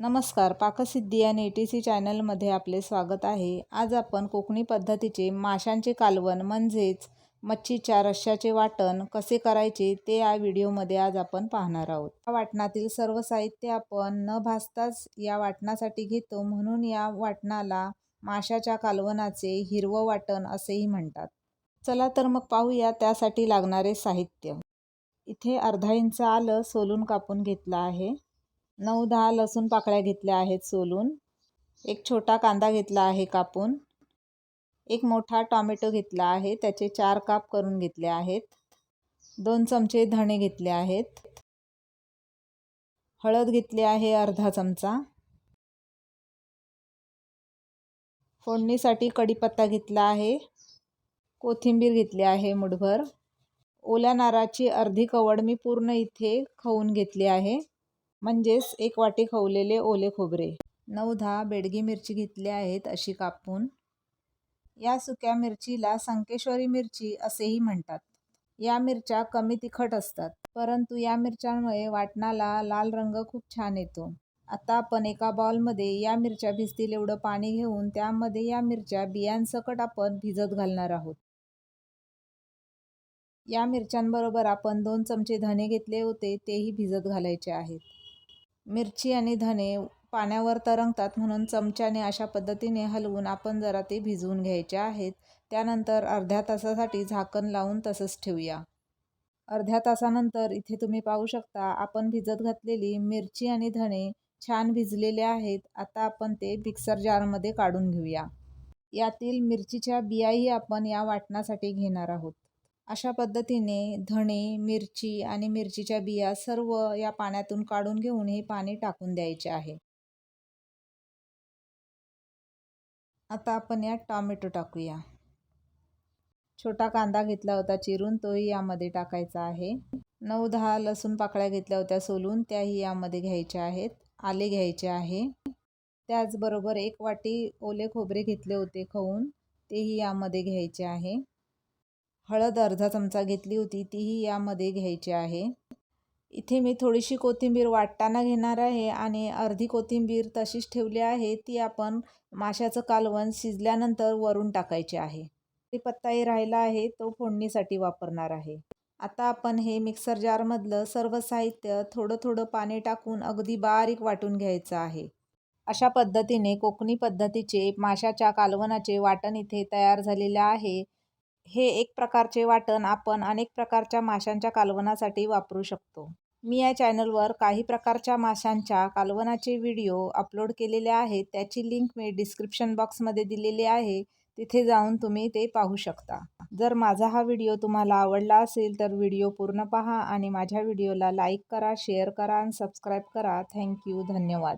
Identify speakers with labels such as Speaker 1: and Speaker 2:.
Speaker 1: नमस्कार, पाकसिद्धी आणि ATC चॅनलमध्ये आपले स्वागत आहे. आज आपण कोकणी पद्धतीचे माशांचे कालवण म्हणजेच मच्छीच्या रश्श्याचे वाटण कसे करायचे ते या व्हिडिओमध्ये आज आपण पाहणार आहोत. या वाटणातील सर्व साहित्य आपण न भाजताच या वाटणासाठी घेतो, म्हणून या वाटणाला माशाच्या कालवणाचे हिरवं वाटण असेही म्हणतात. चला तर मग पाहूया त्यासाठी लागणारे साहित्य. इथे अर्धा इंच आलं सोलून कापून घेतलं आहे. 9-10 लसूण पाकळ्या घेतल्या आहेत सोलून. एक छोटा कांदा घेतला आहे कापून. एक मोठा टोमॅटो घेतला आहे, त्याचे 4 काप करून घेतले आहेत. 2 चमचे धणे घेतले आहेत. हळद घेतली आहे अर्धा चमचा. फोडणीसाठी कढीपत्ता घेतला आहे. कोथिंबीर घेतली आहे मुठभर. ओल्या नारळाची अर्धी कवड मी पूर्ण इथे खवून घेतली आहे, म्हणजेच 1 वाटी खवलेले ओले खोबरे. 9-10 बेडगी मिरची घेतली आहेत अशी कापून. या सुक्या मिरचीला संकेश्वरी मिरची असेही म्हणतात. या मिरच्या कमी तिखट असतात, परंतु या मिरच्यांमुळे वाटणाला लाल रंग खूप छान येतो. आता आपण एका बाउलमध्ये या मिरच्या भिजतील एवढं पाणी घेऊन त्यामध्ये या मिरच्या बियांसकट आपण भिजत घालणार आहोत. या मिरच्यांबरोबर आपण 2 चमचे धणे घेतले होते, तेही भिजत घालायचे आहेत. मिरची आणि धणे पाण्यावर तरंगतात, म्हणून चमच्याने अशा पद्धतीने हलवून आपण जरा ते भिजवून घ्यायचे आहेत. त्यानंतर अर्ध्या तासासाठी झाकण लावून तसंच ठेवूया. अर्ध्या तासानंतर इथे तुम्ही पाहू शकता आपण भिजत घातलेली मिरची आणि धणे छान भिजलेले आहेत. आता आपण ते मिक्सर जारमध्ये काढून घेऊया. यातील मिरचीच्या बियाही आपण या वाटणासाठी घेणार आहोत. अशा पद्धतीने धणे, मिरची आणि मिरचीच्या बिया सर्व या पाण्यातून काढून घेऊन हे पाणी टाकून द्यायचे आहे. आता आपण यात टोमॅटो टाकूया. छोटा कांदा घेतला होता चिरून, तोही यामध्ये टाकायचा आहे. 9-10 लसूण पाकळ्या घेतल्या होत्या सोलून, त्याही यामध्ये घ्यायच्या आहेत. आले घ्यायचे आहे. त्याचबरोबर 1 वाटी ओले खोबरे घेतले होते खवून, तेही यामध्ये घ्यायचे आहे. हळद अर्धा चमचा घेतली होती, तीही यामध्ये घ्यायची आहे. इथे मी थोडीशी कोथिंबीर वाटताना घेणार आहे आणि अर्धी कोथिंबीर तशीच ठेवली आहे, ती आपण माशाचं कालवण शिजल्यानंतर वरून टाकायची आहे. कढीपत्ताही राहिला आहे, तो फोडणीसाठी वापरणार आहे. आता आपण हे मिक्सर जारमधलं सर्व साहित्य थोडं थोडं पाणी टाकून अगदी बारीक वाटून घ्यायचं आहे. अशा पद्धतीने कोकणी पद्धतीचे माशाच्या कालवणाचे वाटण इथे तयार झालेले आहे. हे एक प्रकारचे वाटण आपण अनेक प्रकारच्या माशांच्या कालवणासाठी वापरू शकतो. मी या चॅनलवर काही प्रकारच्या माशांच्या कालवणाचे व्हिडिओ अपलोड केलेले आहेत. त्याची लिंक मी डिस्क्रिप्शन बॉक्समध्ये दिलेली आहे, तिथे जाऊन तुम्ही ते पाहू शकता. जर माझा हा व्हिडिओ तुम्हाला आवडला असेल तर व्हिडिओ पूर्ण पहा आणि माझ्या व्हिडिओला लाईक करा, शेअर करा आणि सबस्क्राईब करा. थँक्यू. धन्यवाद.